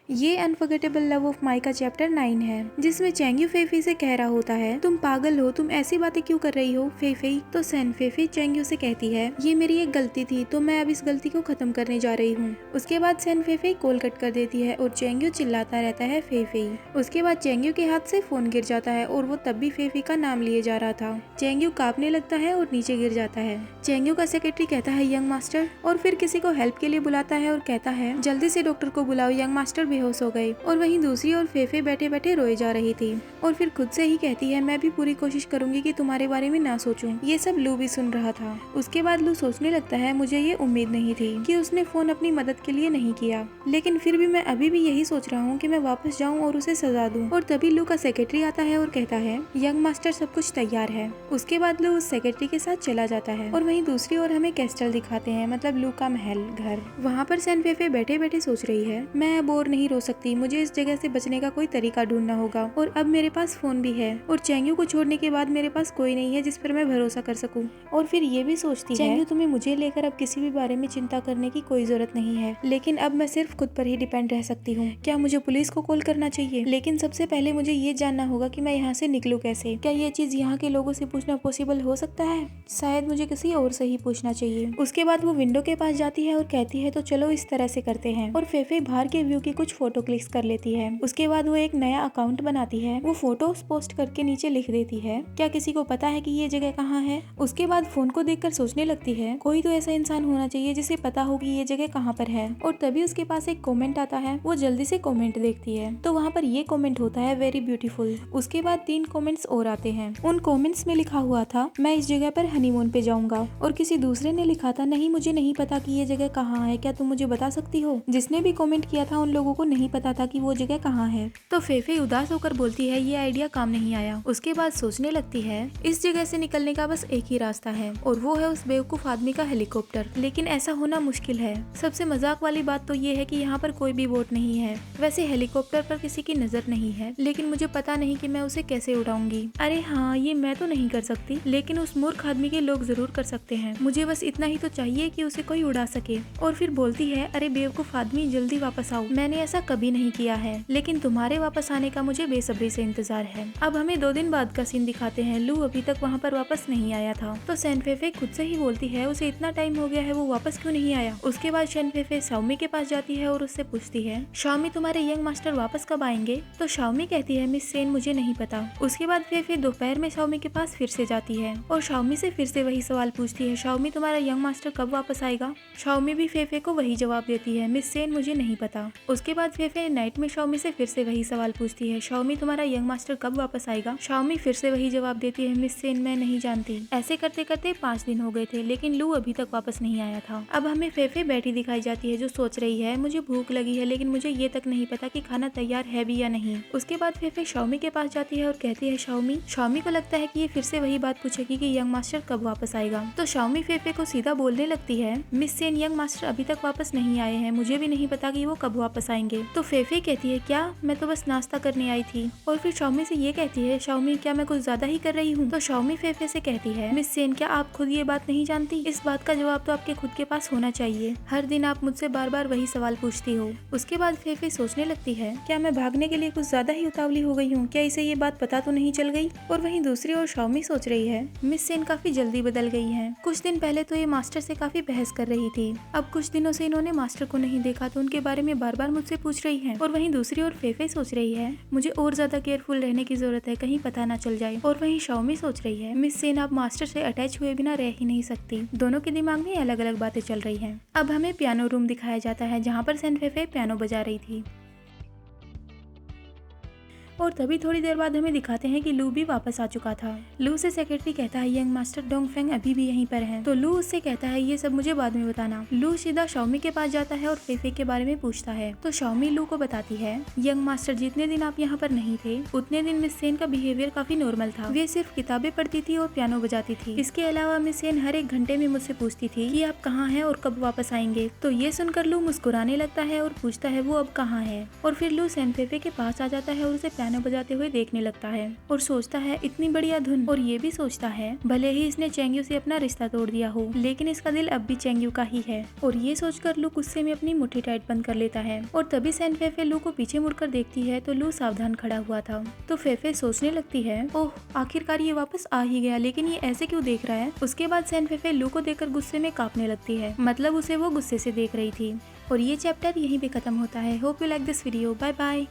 ये unforgettable love of my का chapter 9 है, जिसमें चेंग्यू फेफे से कह रहा होता है तुम पागल हो, तुम ऐसी बातें क्यों कर रही हो फेफे। तो सन फेफे चेंग्यू से कहती है ये मेरी एक गलती थी, तो मैं अब इस गलती को खत्म करने जा रही हूँ। उसके बाद सन फेफे कॉल कट कर देती है और चेंग्यू चिल्लाता रहता है फेफे। उसके बाद चेंग्यू के हाथ से फोन गिर जाता है और वो तब भी फेफे का नाम लिए जा रहा था। चेंग्यू कांपने लगता है और नीचे गिर जाता है। चेंग्यू का सेक्रेटरी कहता है यंग मास्टर, और फिर किसी को हेल्प के लिए बुलाता है और कहता है जल्दी से डॉक्टर को बुलाओ, यंग मास्टर बेहोश हो गए। और वहीं दूसरी ओर फेफे बैठे बैठे रोए जा रही थी और फिर खुद से ही कहती है मैं भी पूरी कोशिश करूंगी कि तुम्हारे बारे में ना सोचूं। ये सब लू भी सुन रहा था। उसके बाद लू सोचने लगता है मुझे ये उम्मीद नहीं थी कि उसने फोन अपनी मदद के लिए नहीं किया, लेकिन फिर भी मैं अभी भी यही सोच रहा हूँ कि मैं वापस जाऊँ और उसे सजा दूँ। और तभी लू का सेक्रेटरी आता है और कहता है यंग मास्टर सब कुछ तैयार है। उसके बाद लू उस सेक्रेटरी के साथ चला जाता है और वहीं दूसरी ओर हमें कैस्टल दिखाते हैं, मतलब लू का महल घर। वहाँ पर सन फेफे बैठे बैठे सोच रही है मैं अब और नहीं रो सकती, मुझे इस जगह से बचने का कोई तरीका ढूंढना होगा। और अब मेरे पास फोन भी है और चेंग्यू को छोड़ने के बाद मेरे पास कोई नहीं है जिस पर मैं भरोसा कर सकूं। और फिर ये भी सोचती है चेंग्यू तुम्हें मुझे लेकर अब किसी भी बारे में चिंता करने की कोई जरूरत नहीं है, लेकिन अब मैं सिर्फ खुद पर ही डिपेंड रह सकती हूँ। क्या मुझे पुलिस को कॉल करना चाहिए? लेकिन सबसे पहले मुझे ये जानना होगा कि मैं यहाँ से निकलूं कैसे। क्या ये चीज यहाँ के लोगों से पूछना पॉसिबल हो सकता है? शायद मुझे किसी और से ही पूछना चाहिए। उसके बाद वो विंडो के पास जाती है और कहती है तो चलो इस तरह से करते हैं। और फेफे बाहर के व्यू की कुछ फोटो क्लिक्स कर लेती है। उसके बाद वो एक नया अकाउंट बनाती है। वो फोटोज पोस्ट करके नीचे लिख देती है क्या किसी को पता है कि ये जगह कहाँ है। उसके बाद फोन को देखकर सोचने लगती है कोई तो ऐसा इंसान होना चाहिए जिसे पता हो कि ये जगह कहाँ पर है। और तभी उसके पास एक कमेंट आता है। वो जल्दी से कमेंट देखती है तो वहाँ पर ये कमेंट होता है वेरी ब्यूटीफुल। उसके बाद 3 कमेंट्स और आते हैं। उन कमेंट्स में लिखा हुआ था मैं इस जगह पर हनीमून पे जाऊंगा। और किसी दूसरे ने लिखा था नहीं मुझे नहीं पता कि ये जगह कहाँ है, क्या तुम मुझे बता सकती हो। जिसने भी कमेंट किया था उन लोगों को नहीं पता था कि वो जगह कहाँ है। तो फेफे उदास होकर बोलती है ये आइडिया काम नहीं आया। उसके बाद सोचने लगती है इस जगह से निकलने का बस एक ही रास्ता है और वो है उस बेवकूफ आदमी का हेलीकॉप्टर, लेकिन ऐसा होना मुश्किल है। सबसे मजाक वाली बात तो ये है कि यहाँ पर कोई भी बोट नहीं है। वैसे हेलीकॉप्टर पर किसी की नजर नहीं है, लेकिन मुझे पता नहीं कि मैं उसे कैसे उड़ाऊंगी। अरे हाँ ये मैं तो नहीं कर सकती, लेकिन उस मूर्ख आदमी के लोग जरूर कर सकते हैं। मुझे बस इतना ही तो चाहिए कि उसे कोई उड़ा सके। और फिर बोलती है अरे बेवकूफ आदमी जल्दी वापस आओ, मैंने ऐसा कभी नहीं किया है, लेकिन तुम्हारे वापस आने का मुझे बेसब्री से इंतजार है। अब हमें 2 दिन बाद का सीन दिखाते हैं। लू अभी तक वहाँ पर वापस नहीं आया था। तो सन फेफे खुद से ही बोलती है उसे इतना टाइम हो गया है वो वापस क्यों नहीं आया। उसके बाद सन फेफे शाओमी के पास जाती है और उससे पूछती है शाओमी तुम्हारे यंग मास्टर वापस कब आएंगे। तो शाओमी कहती है मिस सेन मुझे नहीं पता। उसके बाद फेफे दोपहर में शाओमी के पास फिर से जाती है और शाओमी से फिर से वही सवाल पूछती है शाओमी तुम्हारा यंग मास्टर कब वापस आएगा। शाओमी भी फेफे को वही जवाब देती है मिस सेन मुझे नहीं पता। उसके बाद फेफे नाइट में शाओमी से फिर से वही सवाल पूछती है शाओमी तुम्हारा यंग मास्टर कब वापस आएगा। शाओमी फिर से वही जवाब देती है मिस सेन मैं नहीं जानती। ऐसे करते करते 5 दिन हो गए थे, लेकिन लू अभी तक वापस नहीं आया था। अब हमें फेफे बैठी दिखाई जाती है जो सोच रही है मुझे भूख लगी है, लेकिन मुझे ये तक नहीं पता कि खाना तैयार है भी या नहीं। उसके बाद फेफे शाओमी के पास जाती है और कहती है शाओमी। शाओमी को लगता है कि ये फिर से वही बात पूछेगी कि यंग मास्टर कब वापस आएगा। तो शाओमी फेफे को सीधा बोलने लगती है मिस सेन यंग मास्टर अभी तक वापस नहीं आए हैं, मुझे भी नहीं पता कि वो कब वापस आएंगे। तो फेफे कहती है क्या, मैं तो बस नाश्ता करने आई थी। और फिर शाओमी से ये कहती है शाओमी क्या मैं कुछ ज्यादा ही कर रही हूँ। तो शाओमी फेफे से कहती है मिस सेन क्या आप खुद ये बात नहीं जानती। इस बात का जवाब तो आपके खुद के पास होना चाहिए, हर दिन आप मुझसे बार बार वही सवाल पूछती हो। उसके बाद फेफे सोचने लगती है क्या मैं भागने के लिए कुछ ज्यादा ही उतावली हो गई हूँ, क्या इसे ये बात पता तो नहीं चल गई। और वहीं दूसरी ओर शाओमी सोच रही है मिस सेन काफी जल्दी बदल गई है। कुछ दिन पहले तो ये मास्टर से काफी बहस कर रही थी, अब कुछ दिनों से इन्होंने मास्टर को नहीं देखा तो उनके बारे में बार बार मुझसे पूछ रही है। और वहीं दूसरी ओर फेफे सोच रही है मुझे और ज्यादा केयरफुल रहने की जरूरत है, कहीं पता ना चल जाए। और वहीं शाओमी सोच रही है मिस सेन आप मास्टर से अटैच हुए बिना रह ही नहीं सकती। दोनों के दिमाग में अलग अलग बातें चल रही हैं। अब हमें पियानो रूम दिखाया जाता है जहाँ पर सन फेफे पियानो बजा रही थी। और तभी थोड़ी देर बाद हमें दिखाते हैं कि लू भी वापस आ चुका था। लू से सेक्रेटरी कहता है यंग मास्टर डोंगफेंग अभी भी यहीं पर है। तो लू उससे कहता है ये सब मुझे बाद में बताना। लू सीधा शाओमी के पास जाता है और फेफे के बारे में पूछता है। तो शाओमी लू को बताती है यंग मास्टर जितने दिन आप यहाँ पर नहीं थे उतने दिन मिस सेन का बिहेवियर काफी नॉर्मल था। वे सिर्फ किताबें पढ़ती थी और पियानो बजाती थी। इसके अलावा मिस सेन हर एक घंटे में मुझसे पूछती थी कि आप कहाँ हैं और कब वापस आएंगे। तो ये सुनकर लू मुस्कुराने लगता है और पूछता है वो अब कहाँ है। और फिर लू सन फेफे के पास आ जाता है और उसे पियानो बजाते हुए देखने लगता है और सोचता है इतनी बढ़िया धुन। और ये भी सोचता है भले ही इसने चेंगयू से अपना रिश्ता तोड़ दिया हो, लेकिन इसका दिल अब भी चेंगयू का ही है। और ये सोचकर लू गुस्से में अपनी मुट्ठी टाइट बंद कर लेता है। और तभी सैन फेफे लू को पीछे मुड़कर देखती है तो लू सावधान खड़ा हुआ था। तो फेफे सोचने लगती है, ओह आखिरकार ये वापस आ ही गया, लेकिन ये ऐसे क्यों देख रहा है। उसके बाद सैन फेफे लू को देखकर गुस्से में कांपने लगती है, मतलब उसे वो गुस्से से देख रही थी। और ये चैप्टर यहीं पे खत्म होता है। Hope you like this video. Bye bye.